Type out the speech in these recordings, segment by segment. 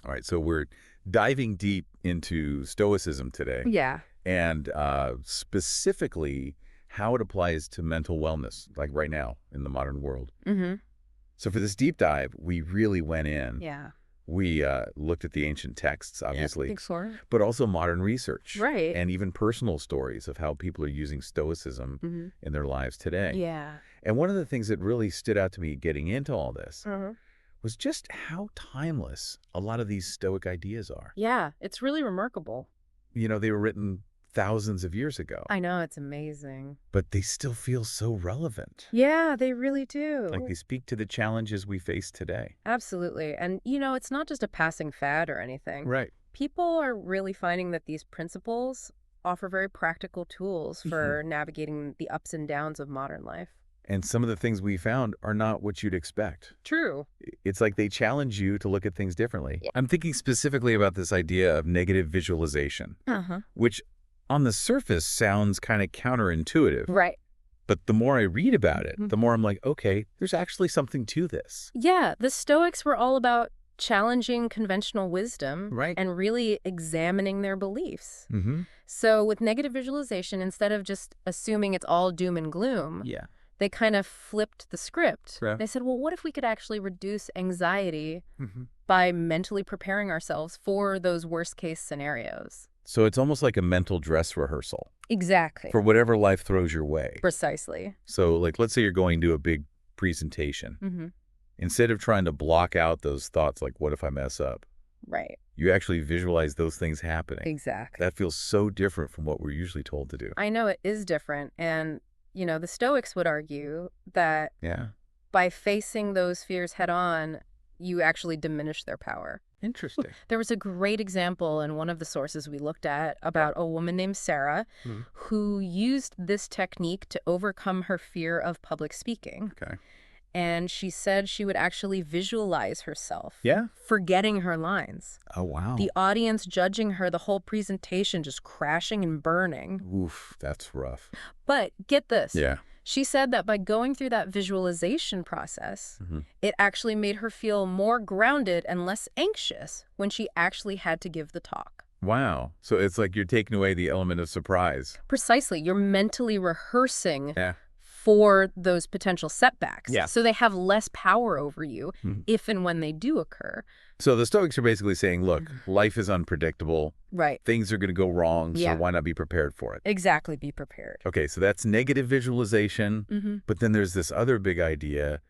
All right, so we're diving deep into Stoicism today, Yeah. and specifically how it applies to mental wellness, like right now in the modern world. Mm-hmm. So for this deep dive, we really went in. Yeah. We looked at the ancient texts, obviously, Big four. but also modern research. Right. And even personal stories of how people are using Stoicism Mm-hmm. in their lives today. Yeah. And one of the things that really stood out to me getting into all this Uh-huh. was just how timeless a lot of these Stoic ideas are. Yeah, it's really remarkable. You know, they were written thousands of years ago, I know, it's amazing. but they still feel so relevant. Yeah, they really do. Like they speak to the challenges we face today. Absolutely. And, it's not just a passing fad or anything. Right. People are really finding that these principles offer very practical tools for navigating the ups and downs of modern life. And some of the things we found are not what you'd expect. True. It's like they challenge you to look at things differently. Yeah. I'm thinking specifically about this idea of negative visualization, Uh-huh. which on the surface sounds kind of counterintuitive. Right. But the more I read about it, the more I'm like, okay, there's actually something to this. Yeah, the Stoics were all about challenging conventional wisdom Right. and really examining their beliefs. Mm-hmm. So with negative visualization, instead of just assuming it's all doom and gloom, Yeah. they kind of flipped the script. Right. They said, well, what if we could actually reduce anxiety Mm-hmm. by mentally preparing ourselves for those worst case scenarios? So it's almost like a mental dress rehearsal Exactly. for whatever life throws your way. Precisely. So like, let's say you're going to a big presentation. Mm-hmm. Instead of trying to block out those thoughts like, what if I mess up? Right. You actually visualize those things happening. Exactly. That feels so different from what we're usually told to do. I know it is different. And, the Stoics would argue that Yeah. by facing those fears head on, you actually diminish their power. Interesting. There was a great example in one of the sources we looked at about a woman named Sarah who used this technique to overcome her fear of public speaking. Okay. And she said she would actually visualize herself Yeah. forgetting her lines. Oh, wow. The audience judging her, the whole presentation just crashing and burning. Oof, that's rough. But get this. Yeah. She said that by going through that visualization process, it actually made her feel more grounded and less anxious when she actually had to give the talk. Wow. So it's like you're taking away the element of surprise. Precisely. You're mentally rehearsing Yeah. for those potential setbacks. Yeah. So they have less power over you if and when they do occur. So the Stoics are basically saying, look, life is unpredictable. Right. Things are going to go wrong, Yeah. so why not be prepared for it? Exactly. Be prepared. Okay, so that's negative visualization. But then there's this other big idea,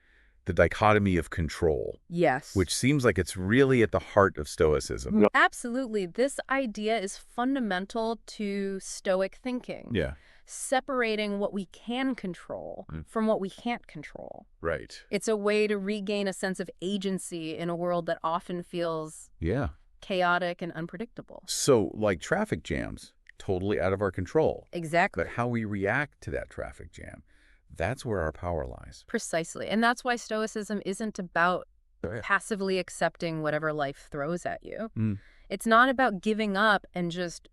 the dichotomy of control, Yes. which seems like it's really at the heart of Stoicism. Absolutely. This idea is fundamental to Stoic thinking. Yeah, Separating what we can control from what we can't control. right. It's a way to regain a sense of agency in a world that often feels Yeah. chaotic and unpredictable. So like traffic jams, totally out of our control. Exactly. But how we react to that traffic jam, that's where our power lies. Precisely. And that's why Stoicism isn't about passively accepting whatever life throws at you. It's not about giving up and just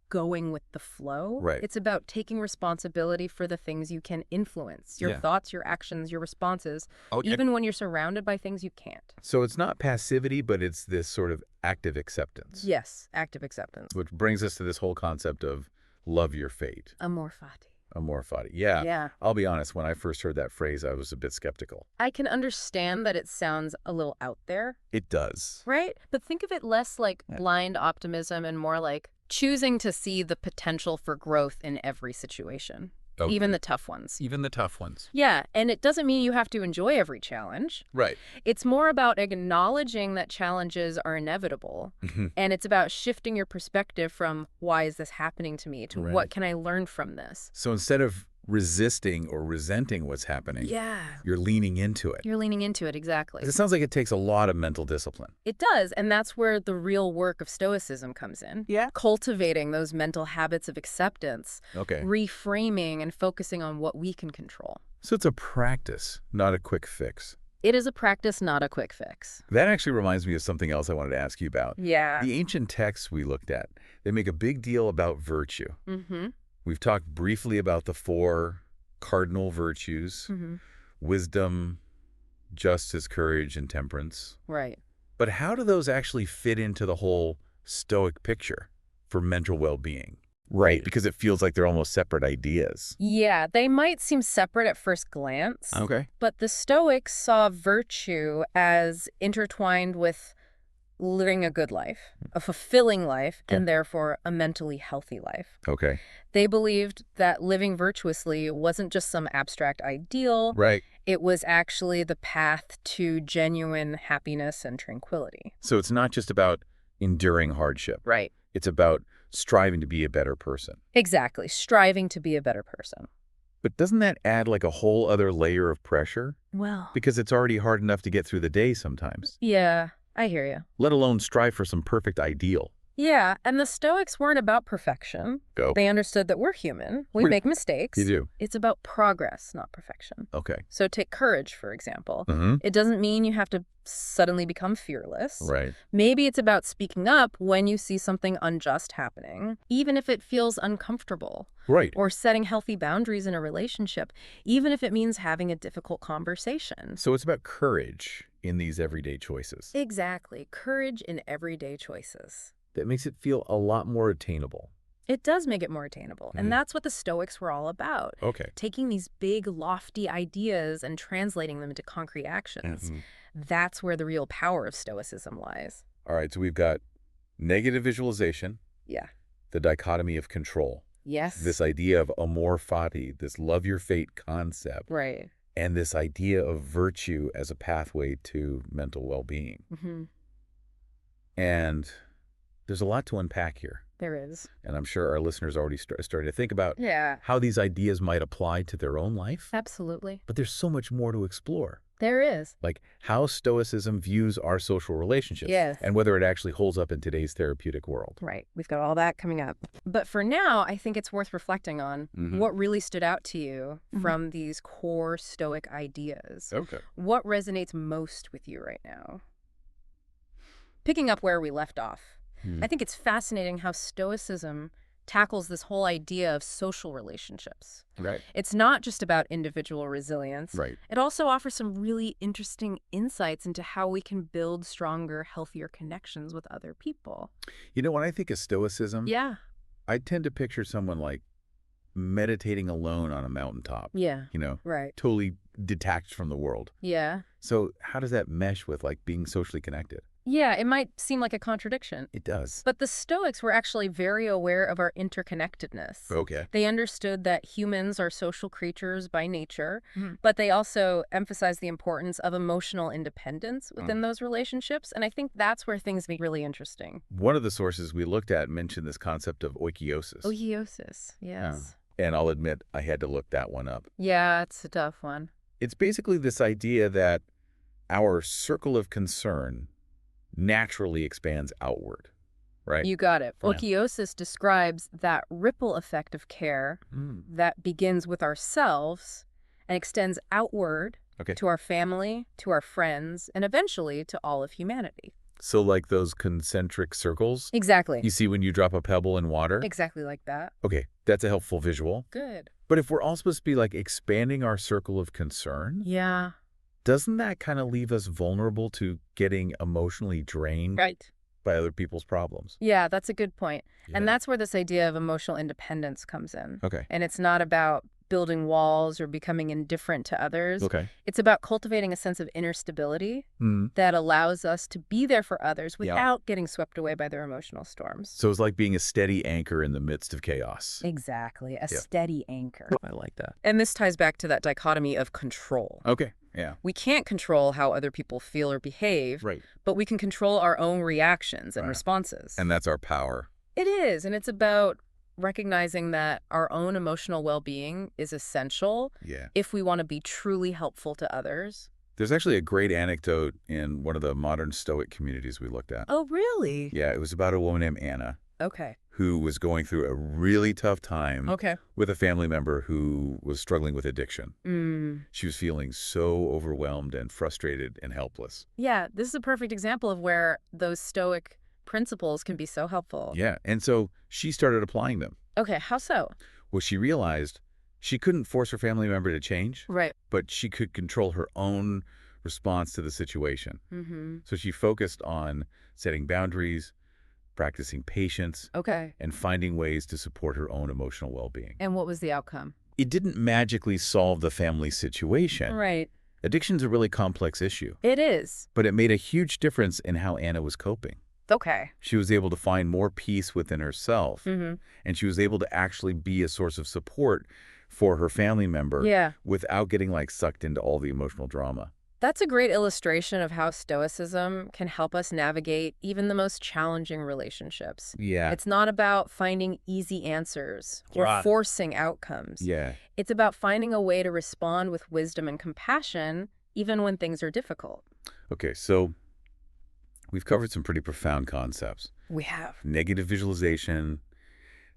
going with the flow. Right. It's about taking responsibility for the things you can influence, your thoughts, your actions, your responses, even when you're surrounded by things you can't. So it's not passivity, but it's this sort of active acceptance. Yes, active acceptance. Which brings us to this whole concept of love your fate. Amor fati. Amor fati. Yeah. Yeah. I'll be honest, when I first heard that phrase, I was a bit skeptical. I can understand that it sounds a little out there, It does. right? But think of it less like blind optimism and more like choosing to see the potential for growth in every situation, even the tough ones. Even the tough ones. Yeah, and it doesn't mean you have to enjoy every challenge. Right. It's more about acknowledging that challenges are inevitable, and it's about shifting your perspective from why is this happening to me to what can I learn from this? So instead of resisting or resenting what's happening, you're leaning into it. You're leaning into it, exactly. It sounds like it takes a lot of mental discipline. It does, and that's where the real work of Stoicism comes in. Yeah. Cultivating those mental habits of acceptance, Okay. reframing and focusing on what we can control. So it's a practice, not a quick fix. It is a practice, not a quick fix. That actually reminds me of something else I wanted to ask you about. Yeah. The ancient texts we looked at, they make a big deal about virtue. We've talked briefly about the 4 cardinal virtues, wisdom, justice, courage, and temperance. Right. But how do those actually fit into the whole Stoic picture for mental well-being? Right, because it feels like they're almost separate ideas. Yeah, they might seem separate at first glance. Okay. But the Stoics saw virtue as intertwined with living a good life, a fulfilling life, and therefore a mentally healthy life. Okay. They believed that living virtuously wasn't just some abstract ideal. Right. It was actually the path to genuine happiness and tranquility. So it's not just about enduring hardship. Right. It's about striving to be a better person. Exactly. Striving to be a better person. But doesn't that add like a whole other layer of pressure? Well. Because it's already hard enough to get through the day sometimes. Yeah, I hear you. Let alone strive for some perfect ideal. Yeah, and the Stoics weren't about perfection. Go. They understood that we're human. We make mistakes. You do. It's about progress, not perfection. Okay. So take courage, for example. Mm-hmm. It doesn't mean you have to suddenly become fearless. Right. Maybe it's about speaking up when you see something unjust happening, even if it feels uncomfortable. Right. Or setting healthy boundaries in a relationship, even if it means having a difficult conversation. So it's about courage in these everyday choices. Exactly. Courage in everyday choices. That makes it feel a lot more attainable. It does make it more attainable. And that's what the Stoics were all about. Okay. Taking these big, lofty ideas and translating them into concrete actions. That's where the real power of Stoicism lies. All right, so we've got negative visualization. Yeah. The dichotomy of control. Yes. This idea of amor fati, this love your fate concept. Right. And this idea of virtue as a pathway to mental well-being. Mm-hmm. And there's a lot to unpack here. There is. And I'm sure our listeners already started to think about how these ideas might apply to their own life. Absolutely. But there's so much more to explore. There is. Like how Stoicism views our social relationships. Yes. And whether it actually holds up in today's therapeutic world. Right. We've got all that coming up. But for now, I think it's worth reflecting on what really stood out to you from these core Stoic ideas. Okay. What resonates most with you right now? Picking up where we left off. I think it's fascinating how Stoicism tackles this whole idea of social relationships. Right. It's not just about individual resilience. Right. It also offers some really interesting insights into how we can build stronger, healthier connections with other people. You know, when I think of Stoicism, I tend to picture someone like meditating alone on a mountaintop. Yeah. You know, right. Totally detached from the world. Yeah. So how does that mesh with like being socially connected? Yeah, it might seem like a contradiction. It does. But the Stoics were actually very aware of our interconnectedness. Okay. They understood that humans are social creatures by nature, but they also emphasized the importance of emotional independence within those relationships. And I think that's where things get really interesting. One of the sources we looked at mentioned this concept of oikiosis. Oikiosis, yes. And I'll admit, I had to look that one up. Yeah, it's a tough one. It's basically this idea that our circle of concern naturally expands outward, right? You got it. Oikiosis describes that ripple effect of care that begins with ourselves and extends outward to our family, to our friends, and eventually to all of humanity. So like those concentric circles? Exactly. You see when you drop a pebble in water? Exactly like that. Okay, that's a helpful visual. Good. But if we're all supposed to be like expanding our circle of concern, doesn't that kind of leave us vulnerable to getting emotionally drained by other people's problems? Yeah, that's a good point. And that's where this idea of emotional independence comes in. Okay. And it's not about building walls or becoming indifferent to others. Okay. It's about cultivating a sense of inner stability that allows us to be there for others without getting swept away by their emotional storms. So it's like being a steady anchor in the midst of chaos. Exactly. A steady anchor. I like that. And this ties back to that dichotomy of control. Okay. Yeah. We can't control how other people feel or behave, but we can control our own reactions and responses. And that's our power. It is. And it's about recognizing that our own emotional well-being is essential if we want to be truly helpful to others. There's actually a great anecdote in one of the modern Stoic communities we looked at. Oh, really? Yeah, it was about a woman named Anna. Okay. Who was going through a really tough time with a family member who was struggling with addiction. She was feeling so overwhelmed and frustrated and helpless. Yeah, this is a perfect example of where those Stoic principles can be so helpful. Yeah, and so she started applying them. Okay, how so? Well, she realized she couldn't force her family member to change. Right. But she could control her own response to the situation. So she focused on setting boundaries, practicing patience, and finding ways to support her own emotional well-being. And what was the outcome? It didn't magically solve the family situation. Right. Addiction's a really complex issue. It is. But it made a huge difference in how Anna was coping. Okay. She was able to find more peace within herself, and she was able to actually be a source of support for her family member without getting sucked into all the emotional drama. That's a great illustration of how Stoicism can help us navigate even the most challenging relationships. Yeah. It's not about finding easy answers or forcing outcomes. Yeah. It's about finding a way to respond with wisdom and compassion even when things are difficult. Okay, so we've covered some pretty profound concepts. We have. Negative visualization,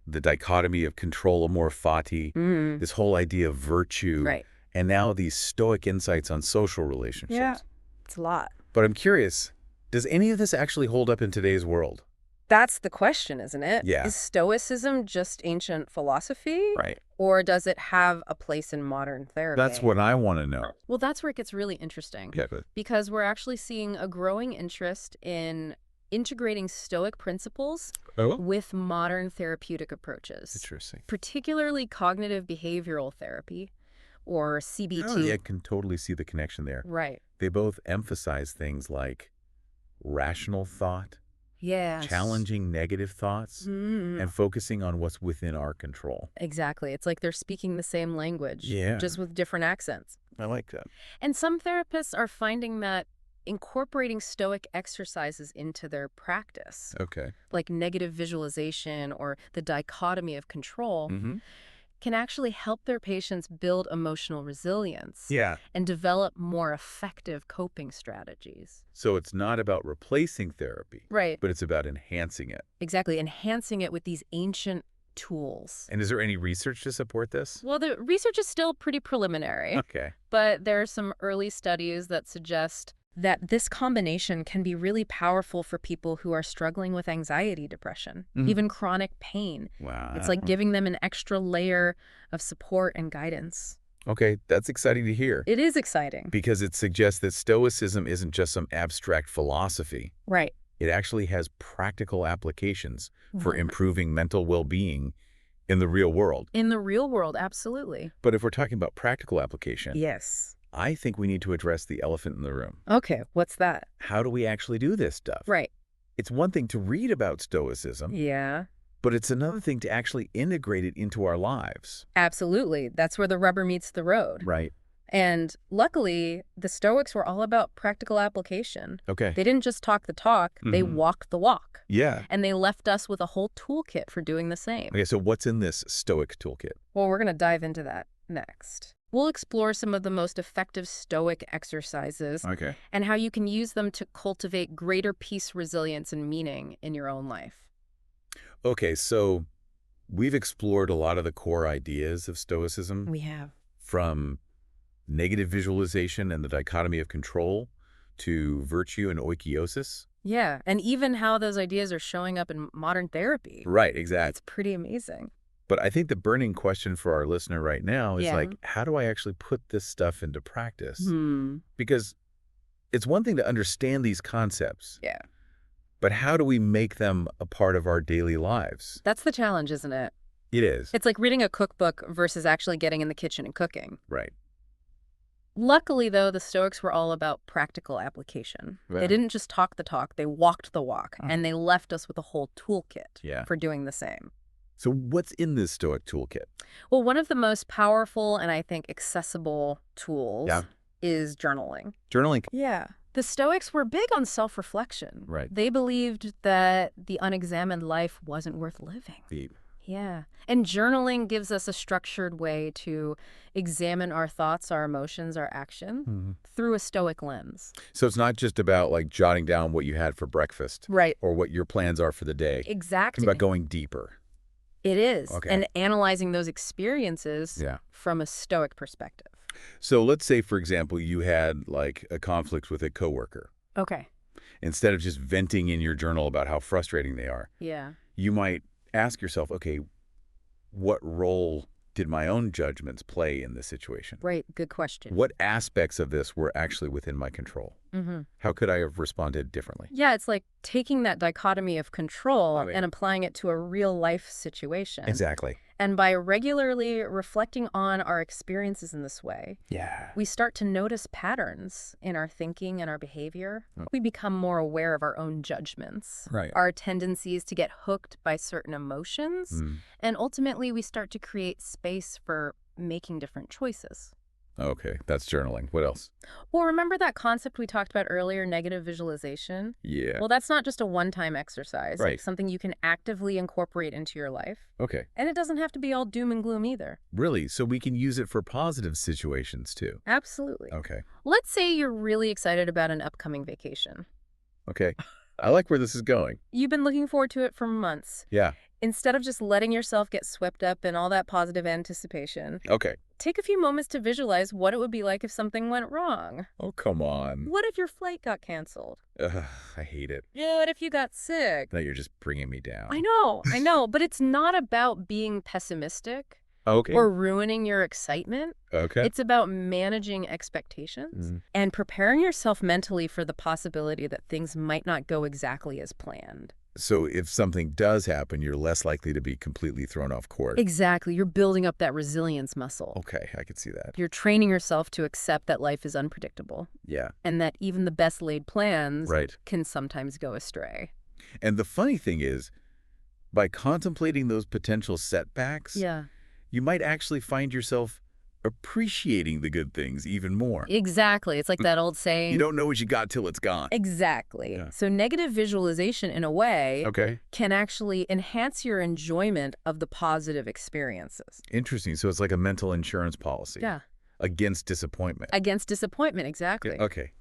the dichotomy of control amor fati, this whole idea of virtue, and now these Stoic insights on social relationships. Yeah, it's a lot. But I'm curious, does any of this actually hold up in today's world? That's the question, isn't it? Yeah. Is Stoicism just ancient philosophy? Right. Or does it have a place in modern therapy? That's what I want to know. Well, that's where it gets really interesting. Yeah, good. Because we're actually seeing a growing interest in integrating Stoic principles with modern therapeutic approaches. Interesting. Particularly cognitive behavioral therapy, or CBT. Oh, yeah, I can totally see the connection there. Right. They both emphasize things like rational thought, challenging negative thoughts, and focusing on what's within our control. Exactly. It's like they're speaking the same language, just with different accents. I like that. And some therapists are finding that incorporating Stoic exercises into their practice, like negative visualization or the dichotomy of control, can actually help their patients build emotional resilience and develop more effective coping strategies. So it's not about replacing therapy, Right. but it's about enhancing it. Exactly, enhancing it with these ancient tools. And is there any research to support this? Well, the research is still pretty preliminary, but there are some early studies that suggest that this combination can be really powerful for people who are struggling with anxiety, depression, even chronic pain. Wow. It's like giving them an extra layer of support and guidance. Okay, that's exciting to hear. It is exciting. Because it suggests that Stoicism isn't just some abstract philosophy. Right. It actually has practical applications for improving mental well-being in the real world. In the real world, absolutely. But if we're talking about practical application, yes, I think we need to address the elephant in the room. Okay, what's that? How do we actually do this stuff? Right. It's one thing to read about Stoicism. Yeah. But it's another thing to actually integrate it into our lives. Absolutely. That's where the rubber meets the road. Right. And luckily, the Stoics were all about practical application. Okay. They didn't just talk the talk, they walked the walk. Yeah. And they left us with a whole toolkit for doing the same. Okay, so what's in this Stoic toolkit? Well, we're going to dive into that next. We'll explore some of the most effective Stoic exercises and how you can use them to cultivate greater peace, resilience, and meaning in your own life. Okay, so we've explored a lot of the core ideas of Stoicism. We have. From negative visualization and the dichotomy of control to virtue and oikiosis. Yeah, and even how those ideas are showing up in modern therapy. Right, exactly. It's pretty amazing. But I think the burning question for our listener right now is how do I actually put this stuff into practice? Because it's one thing to understand these concepts. Yeah. But how do we make them a part of our daily lives? That's the challenge, isn't it? It is. It's like reading a cookbook versus actually getting in the kitchen and cooking. Right. Luckily, though, the Stoics were all about practical application. Right. They didn't just talk the talk, they walked the walk, and they left us with a whole toolkit for doing the same. So what's in this Stoic toolkit? Well, one of the most powerful and I think accessible tools is journaling. Journaling? Yeah. The Stoics were big on self-reflection. Right. They believed that the unexamined life wasn't worth living. Deep. Yeah. And journaling gives us a structured way to examine our thoughts, our emotions, our action through a Stoic lens. So it's not just about like jotting down what you had for breakfast. Right. Or what your plans are for the day. Exactly. It's about going deeper. It is. And analyzing those experiences from a Stoic perspective. So let's say, for example, you had like a conflict with a coworker. Okay. Instead of just venting in your journal about how frustrating they are. Yeah. You might ask yourself, okay, what role did my own judgments play in this situation? Right. Good question. What aspects of this were actually within my control? How could I have responded differently? Yeah, it's like taking that dichotomy of control and applying it to a real life situation. Exactly. And by regularly reflecting on our experiences in this way, we start to notice patterns in our thinking and our behavior. We become more aware of our own judgments, our tendencies to get hooked by certain emotions, and ultimately we start to create space for making different choices. Okay, that's journaling. What else? Well, remember that concept we talked about earlier, negative visualization? Yeah. Well, that's not just a one-time exercise. Right. It's something you can actively incorporate into your life. Okay. And it doesn't have to be all doom and gloom either. Really? So we can use it for positive situations too? Absolutely. Okay. Let's say you're really excited about an upcoming vacation. Okay. I like where this is going. You've been looking forward to it for months. Yeah. Instead of just letting yourself get swept up in all that positive anticipation, take a few moments to visualize what it would be like if something went wrong. Oh, come on. What if your flight got canceled? I hate it. What if you got sick? Now you're just bringing me down. I know, but it's not about being pessimistic or ruining your excitement. It's about managing expectations and preparing yourself mentally for the possibility that things might not go exactly as planned. So if something does happen, you're less likely to be completely thrown off course. Exactly. You're building up that resilience muscle. Okay, I can see that. You're training yourself to accept that life is unpredictable. Yeah. And that even the best laid plans can sometimes go astray. And the funny thing is, by contemplating those potential setbacks, you might actually find yourself appreciating the good things even more. Exactly. It's like that old saying. You don't know what you got till it's gone. Exactly. Yeah. So negative visualization, in a way, can actually enhance your enjoyment of the positive experiences. Interesting. So it's like a mental insurance policy. Yeah. Against disappointment. Against disappointment, exactly. Yeah, okay.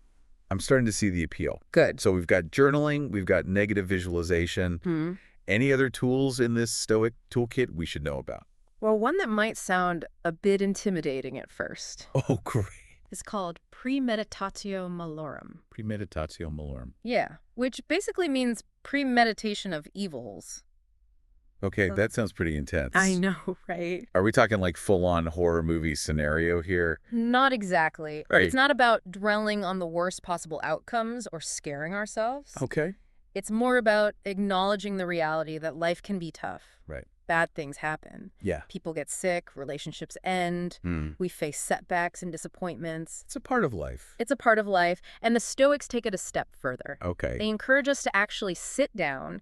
I'm starting to see the appeal. Good. So we've got journaling, we've got negative visualization. Any other tools in this Stoic toolkit we should know about? Well, one that might sound a bit intimidating at first. Oh, great. Is called premeditatio malorum. Premeditatio malorum. Yeah, which basically means premeditation of evils. Okay, that sounds pretty intense. I know, right? Are we talking like full-on horror movie scenario here? Not exactly. Right. It's not about dwelling on the worst possible outcomes or scaring ourselves. Okay. It's more about acknowledging the reality that life can be tough. Right. Bad things happen. Yeah. People get sick, relationships end, we face setbacks and disappointments. It's a part of life. It's a part of life, and the Stoics take it a step further. Okay. They encourage us to actually sit down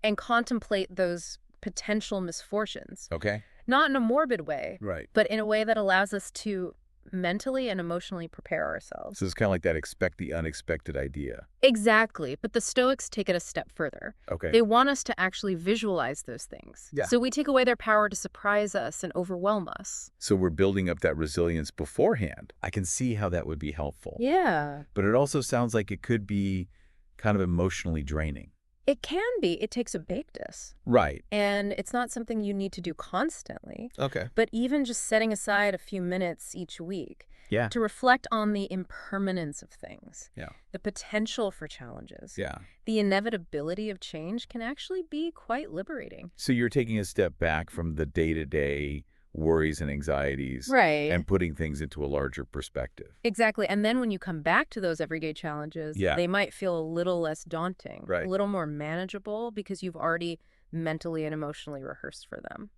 and contemplate those potential misfortunes. Okay. Not in a morbid way, but in a way that allows us to mentally and emotionally prepare ourselves. So it's kind of like that expect the unexpected idea. Exactly, but the Stoics take it a step further. Okay. They want us to actually visualize those things. Yeah. So we take away their power to surprise us and overwhelm us. So we're building up that resilience beforehand. I can see how that would be helpful. Yeah. But it also sounds like it could be kind of emotionally draining. It can be. It takes a practice. Right. And it's not something you need to do constantly. Okay. But even just setting aside a few minutes each week to reflect on the impermanence of things, the potential for challenges, the inevitability of change can actually be quite liberating. So you're taking a step back from the day-to-day worries and anxieties and putting things into a larger perspective. Exactly. And then when you come back to those everyday challenges, they might feel a little less daunting, a little more manageable because you've already mentally and emotionally rehearsed for them.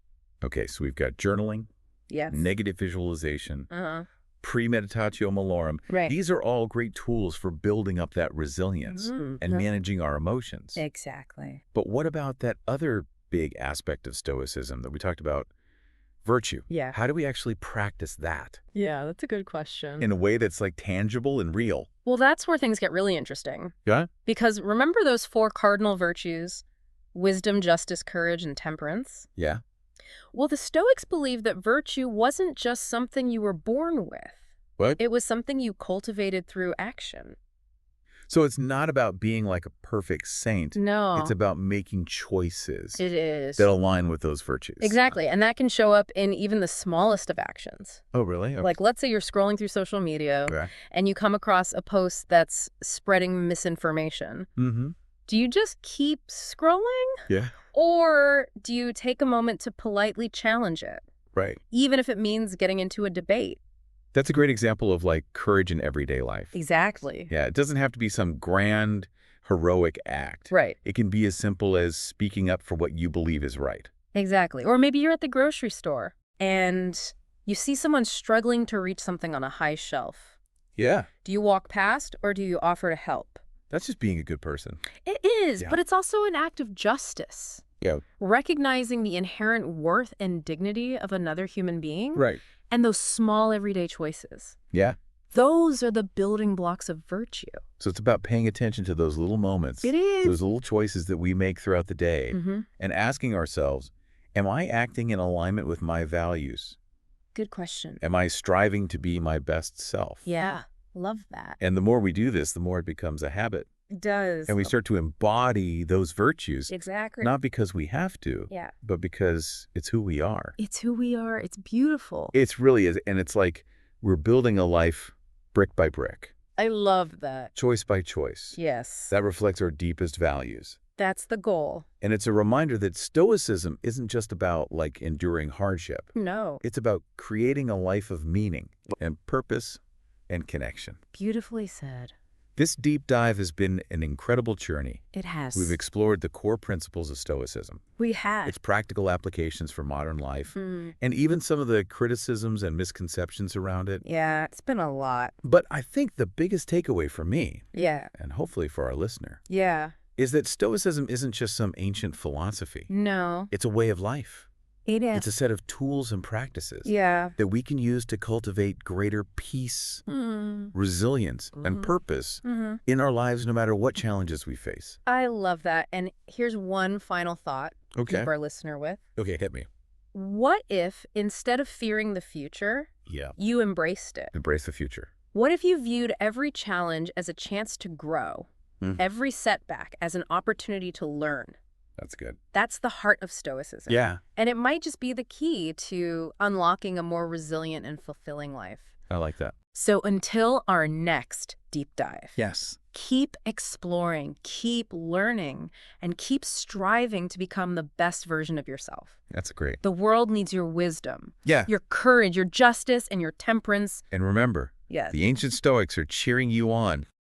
Okay, so we've got journaling, negative visualization, premeditatio malorum. These are all great tools for building up that resilience and managing our emotions. Exactly. But what about that other big aspect of Stoicism that we talked about? Virtue. Yeah. How do we actually practice that? Yeah, that's a good question. In a way that's like tangible and real. Well, that's where things get really interesting. Yeah? Because remember those 4 cardinal virtues, wisdom, justice, courage, and temperance? Yeah. Well, the Stoics believed that virtue wasn't just something you were born with. What? It was something you cultivated through action. So it's not about being like a perfect saint. No. It's about making choices. It is. That align with those virtues. Exactly. And that can show up in even the smallest of actions. Oh, really? Okay. Like, let's say you're scrolling through social media and you come across a post that's spreading misinformation. Do you just keep scrolling? Yeah. Or do you take a moment to politely challenge it? Right. even if it means getting into a debate. That's a great example of like courage in everyday life. Exactly. Yeah, it doesn't have to be some grand, heroic act. Right. It can be as simple as speaking up for what you believe is right. Exactly. Or maybe you're at the grocery store and you see someone struggling to reach something on a high shelf. Yeah. Do you walk past or do you offer to help? That's just being a good person. It is, Yeah. but it's also an act of justice. Yeah. Recognizing the inherent worth and dignity of another human being. Right. And those small everyday choices. Yeah. Those are the building blocks of virtue. So it's about paying attention to those little moments. It is. Those little choices that we make throughout the day. And asking ourselves, am I acting in alignment with my values? Good question. Am I striving to be my best self? Yeah, love that. And the more we do this, the more it becomes a habit. It does. And we start to embody those virtues. Exactly. Not because we have to, Yeah. but because it's who we are. It's who we are. It's beautiful. It's really is. And it's like we're building a life brick by brick. I love that. Choice by choice. Yes. That reflects our deepest values. That's the goal. And it's a reminder that Stoicism isn't just about like enduring hardship. No. It's about creating a life of meaning and purpose and connection. Beautifully said. This deep dive has been an incredible journey. It has. We've explored the core principles of Stoicism, We have. its practical applications for modern life, and even some of the criticisms and misconceptions around it. Yeah, it's been a lot. But I think the biggest takeaway for me, Yeah. and hopefully for our listener, Yeah. is that Stoicism isn't just some ancient philosophy. No. It's a way of life. It is. It's a set of tools and practices Yeah. that we can use to cultivate greater peace, resilience, and purpose in our lives no matter what challenges we face. I love that. And here's one final thought to Okay. keep our listener with. Okay, hit me. What if, instead of fearing the future, Yeah. you embraced it? Embrace the future. What if you viewed every challenge as a chance to grow, every setback as an opportunity to learn? That's good. That's the heart of Stoicism. Yeah. And it might just be the key to unlocking a more resilient and fulfilling life. I like that. So until our next deep dive, Yes. keep exploring, keep learning, and keep striving to become the best version of yourself. That's great. The world needs your wisdom, Yeah. your courage, your justice, and your temperance. And remember, Yes. the ancient Stoics are cheering you on.